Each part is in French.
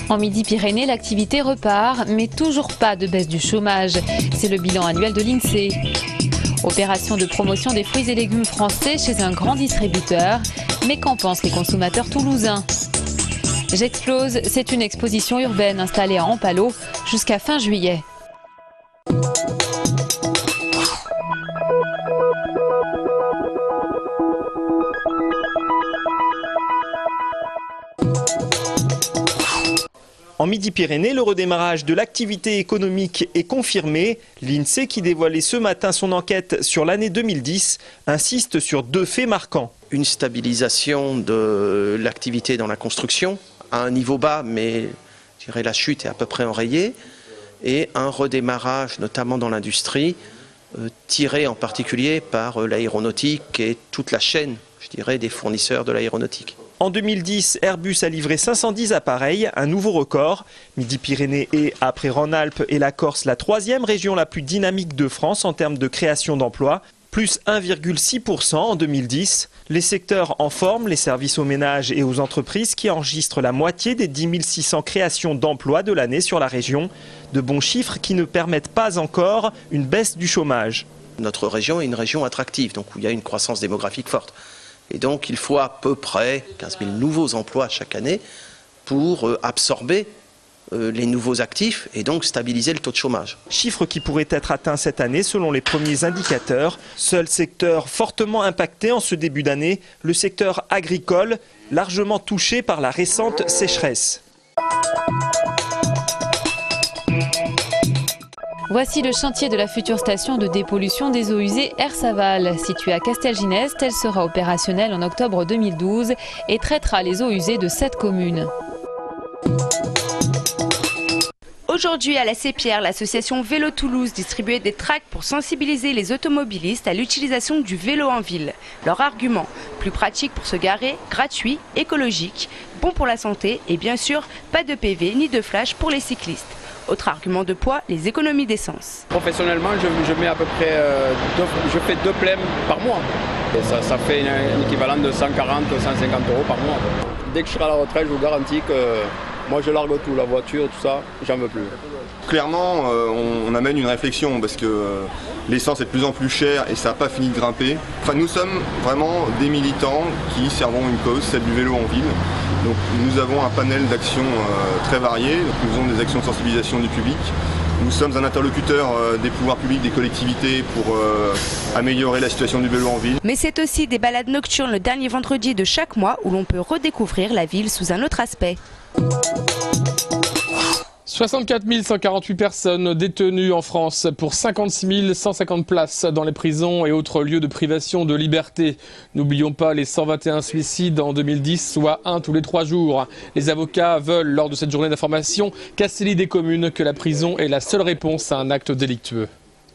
En Midi-Pyrénées, l'activité repart, mais toujours pas de baisse du chômage. C'est le bilan annuel de l'INSEE. Opération de promotion des fruits et légumes français chez un grand distributeur. Mais qu'en pensent les consommateurs toulousains? J'explose, c'est une exposition urbaine installée à Ampalo jusqu'à fin juillet. En Midi-Pyrénées, le redémarrage de l'activité économique est confirmé. L'INSEE, qui dévoilait ce matin son enquête sur l'année 2010, insiste sur deux faits marquants. Une stabilisation de l'activité dans la construction, à un niveau bas, mais je dirais la chute est à peu près enrayée, et un redémarrage, notamment dans l'industrie, tiré en particulier par l'aéronautique et toute la chaîne, je dirais, des fournisseurs de l'aéronautique. En 2010, Airbus a livré 510 appareils, un nouveau record. Midi-Pyrénées est, après Rhône-Alpes et la Corse, la troisième région la plus dynamique de France en termes de création d'emplois. Plus 1,6% en 2010. Les secteurs en forme, les services aux ménages et aux entreprises qui enregistrent la moitié des 10 600 créations d'emplois de l'année sur la région. De bons chiffres qui ne permettent pas encore une baisse du chômage. Notre région est une région attractive, donc où il y a une croissance démographique forte. Et donc il faut à peu près 15 000 nouveaux emplois chaque année pour absorber les nouveaux actifs et donc stabiliser le taux de chômage. Chiffre qui pourrait être atteint cette année selon les premiers indicateurs. Seul secteur fortement impacté en ce début d'année, le secteur agricole, largement touché par la récente sécheresse. Voici le chantier de la future station de dépollution des eaux usées Air-Saval. Située à Castelginest, elle sera opérationnelle en octobre 2012 et traitera les eaux usées de 7 communes. Aujourd'hui à la Sépierre, l'association Vélo Toulouse distribuait des tracts pour sensibiliser les automobilistes à l'utilisation du vélo en ville. Leur argument, plus pratique pour se garer, gratuit, écologique, bon pour la santé et bien sûr pas de PV ni de flash pour les cyclistes. Autre argument de poids, les économies d'essence. Professionnellement, je mets à peu près, je fais 2 pleins par mois. Et ça fait un équivalent de 140, 150 euros par mois. Dès que je serai à la retraite, je vous garantis que moi je largue tout, la voiture, tout ça, j'en veux plus. Clairement, on amène une réflexion parce que l'essence est de plus en plus chère et ça n'a pas fini de grimper. Enfin, nous sommes vraiment des militants qui servons une cause, celle du vélo en ville. Donc nous avons un panel d'actions très variées. Donc, nous faisons des actions de sensibilisation du public. Nous sommes un interlocuteur des pouvoirs publics, des collectivités pour améliorer la situation du vélo en ville. Mais c'est aussi des balades nocturnes le dernier vendredi de chaque mois où l'on peut redécouvrir la ville sous un autre aspect. 64 148 personnes détenues en France pour 56 150 places dans les prisons et autres lieux de privation de liberté. N'oublions pas les 121 suicides en 2010, soit 1 tous les 3 jours. Les avocats veulent, lors de cette journée d'information, casser l'idée commune que la prison est la seule réponse à un acte délictueux.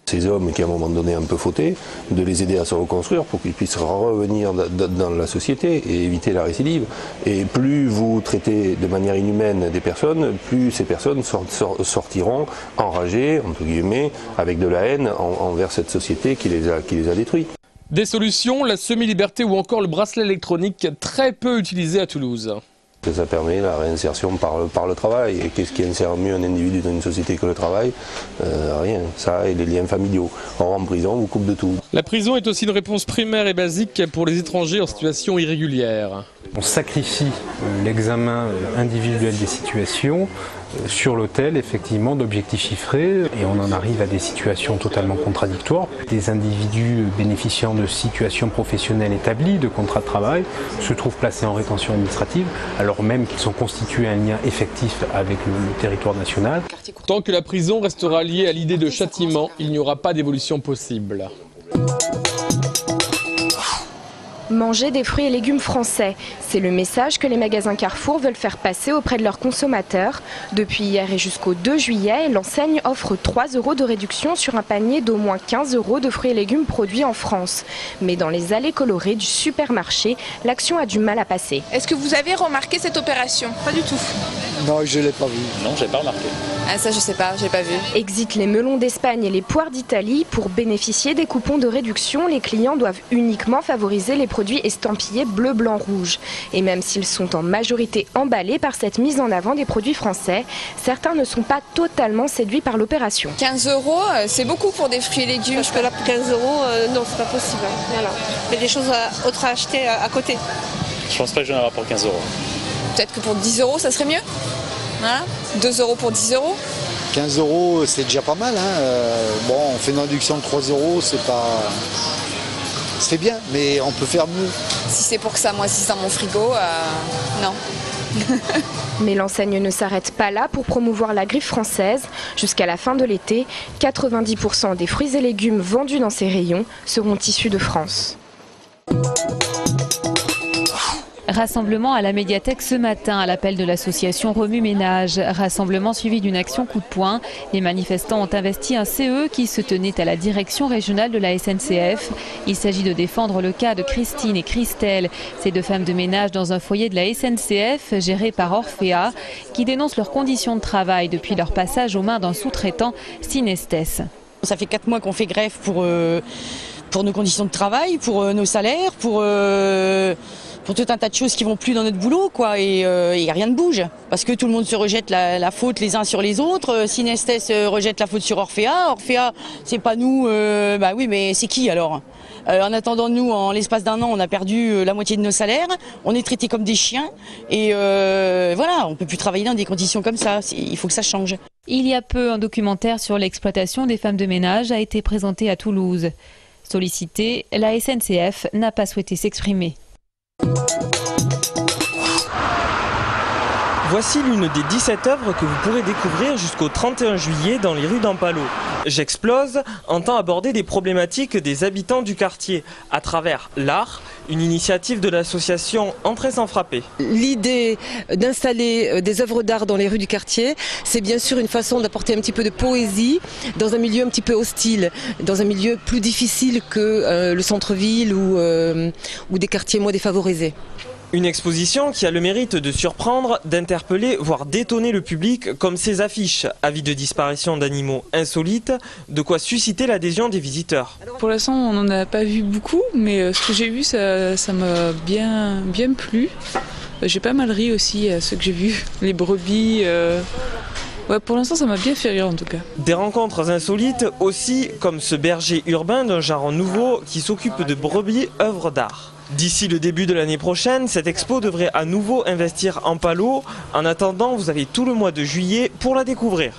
Ces hommes qui à un moment donné un peu fauté, de les aider à se reconstruire pour qu'ils puissent revenir dans la société et éviter la récidive. Et plus vous traitez de manière inhumaine des personnes, plus ces personnes sortiront enragées, entre guillemets, avec de la haine envers cette société qui les a détruits. Des solutions, la semi-liberté ou encore le bracelet électronique, très peu utilisé à Toulouse. Ça permet la réinsertion par le travail. Et qu'est-ce qui insère mieux un individu dans une société que le travail? Rien. Ça et les liens familiaux. Or, en prison, on vous coupe de tout. La prison est aussi une réponse primaire et basique pour les étrangers en situation irrégulière. On sacrifie l'examen individuel des situations sur l'autel effectivement d'objectifs chiffrés et on en arrive à des situations totalement contradictoires. Des individus bénéficiant de situations professionnelles établies, de contrats de travail, se trouvent placés en rétention administrative alors même qu'ils ont constitué un lien effectif avec le territoire national. Tant que la prison restera liée à l'idée de châtiment, il n'y aura pas d'évolution possible. Manger des fruits et légumes français, c'est le message que les magasins Carrefour veulent faire passer auprès de leurs consommateurs. Depuis hier et jusqu'au 2 juillet, l'enseigne offre 3 € de réduction sur un panier d'au moins 15 € de fruits et légumes produits en France. Mais dans les allées colorées du supermarché, l'action a du mal à passer. Est-ce que vous avez remarqué cette opération? Pas du tout. Non, je ne l'ai pas vu. Non, je n'ai pas remarqué. Ah ça je sais pas, j'ai pas vu. Exit les melons d'Espagne et les poires d'Italie. Pour bénéficier des coupons de réduction, les clients doivent uniquement favoriser les produits estampillés bleu, blanc, rouge. Et même s'ils sont en majorité emballés par cette mise en avant des produits français, certains ne sont pas totalement séduits par l'opération. 15 €, c'est beaucoup pour des fruits et légumes. Je peux là pour 15 €, non c'est pas possible. Voilà. Il y a des choses autres à acheter à côté. Je pense pas que je vais en avoir pour 15 €. Peut-être que pour 10 € ça serait mieux. Voilà. 2 € pour 10 €. 15 € c'est déjà pas mal. Bon, on fait une réduction de 3 €, c'est pas... C'est bien, mais on peut faire mieux. Si c'est pour que ça moisisse dans mon frigo, non. Mais l'enseigne ne s'arrête pas là pour promouvoir la griffe française. Jusqu'à la fin de l'été, 90% des fruits et légumes vendus dans ces rayons seront issus de France. Rassemblement à la médiathèque ce matin à l'appel de l'association Remue Ménage. Rassemblement suivi d'une action coup de poing. Les manifestants ont investi un CE qui se tenait à la direction régionale de la SNCF. Il s'agit de défendre le cas de Christine et Christelle, ces deux femmes de ménage dans un foyer de la SNCF géré par Orphea, qui dénoncent leurs conditions de travail depuis leur passage aux mains d'un sous-traitant, Synestes. Ça fait 4 mois qu'on fait grève pour nos conditions de travail, pour nos salaires, pour tout un tas de choses qui vont plus dans notre boulot, quoi, et rien ne bouge. Parce que tout le monde se rejette la faute les uns sur les autres. Synestes rejette la faute sur Orphea. Orphea, c'est pas nous, bah oui, mais c'est qui alors ? En attendant, nous, en l'espace d'un an, on a perdu la moitié de nos salaires. On est traités comme des chiens. Et voilà, on peut plus travailler dans des conditions comme ça. Il faut que ça change. Il y a peu, un documentaire sur l'exploitation des femmes de ménage a été présenté à Toulouse. Sollicitée, la SNCF n'a pas souhaité s'exprimer. Voici l'une des 17 œuvres que vous pourrez découvrir jusqu'au 31 juillet dans les rues d'Ampalo. J'explose entend aborder des problématiques des habitants du quartier à travers l'art, une initiative de l'association Entrée sans frapper. L'idée d'installer des œuvres d'art dans les rues du quartier, c'est bien sûr une façon d'apporter un petit peu de poésie dans un milieu un petit peu hostile, dans un milieu plus difficile que le centre-ville ou des quartiers moins défavorisés. Une exposition qui a le mérite de surprendre, d'interpeller, voire d'étonner le public, comme ces affiches, avis de disparition d'animaux insolites, de quoi susciter l'adhésion des visiteurs. Pour l'instant, on n'en a pas vu beaucoup, mais ce que j'ai vu, ça m'a bien plu. J'ai pas mal ri aussi à ce que j'ai vu, les brebis. Ouais, pour l'instant, ça m'a bien fait rire en tout cas. Des rencontres insolites aussi, comme ce berger urbain d'un genre nouveau qui s'occupe de brebis œuvres d'art. D'ici le début de l'année prochaine, cette expo devrait à nouveau investir Ampalo. En attendant, vous avez tout le mois de juillet pour la découvrir.